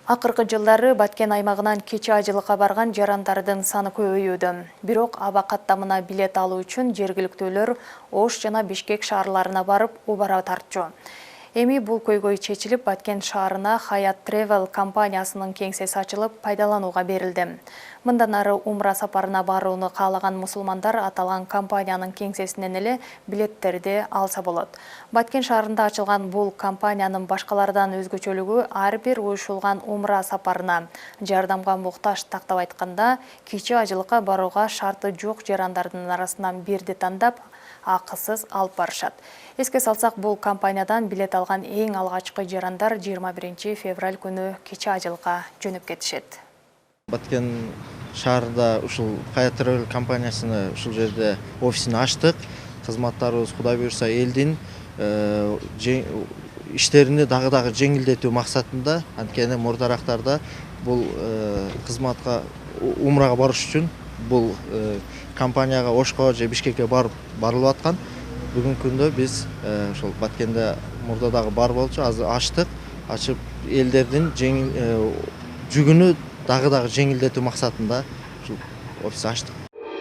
Акыркы жылдары Баткен аймагынан кече ажылыкка барган жарандардын саны көбөйүүдө. Бирок аба каттамына билет алуу үчүн жергиликтүүлөр Ош жана Бишкек шаарларына барып убара тартчу. Эми бул көйгөй чечилип, Баткен шаарына Хаят Travel компаниясынын кеңсеси ачылып, пайдаланууга берилди. Мындан ары умра сапарына барууну каалаган мусулмандар аталган компаниянын кеңсесинен эле билеттерди алса болот. Баткен шаарында ачылган бул компаниянын башкалардан өзгөчөлүгү ар бир уюшулган умра сапарына жардамга муктаж, тактап айтканда, кичи ажылыкка барууга шарты жок жарандардын арасынан бирди тандап, акысыз алып барышат. Эске салсак, бул компаниядан билет алган эң алгачкы жарандар 21 февраль күнү кече ажылыкка жөнөп кетишет. Баткен шаарында ушул Хаят Travel компаниясыны ушул жерде офисин ачтык. Кызматтарыбыз Кудай буйрса элдин иштерини дагы жеңилдетүү максатында, анткени мурдарактарда бул кызматка умрага барыш үчүн бул компанияга Ошко же Бишкекке барылып аткан. Бүгүнкү күндө биз ошол Баткенде мурда дагы бар болчу, азыр ачтык. Ачып элдердин жүгүнү дагы жеңилдетүү максатында ушул офис ачтык.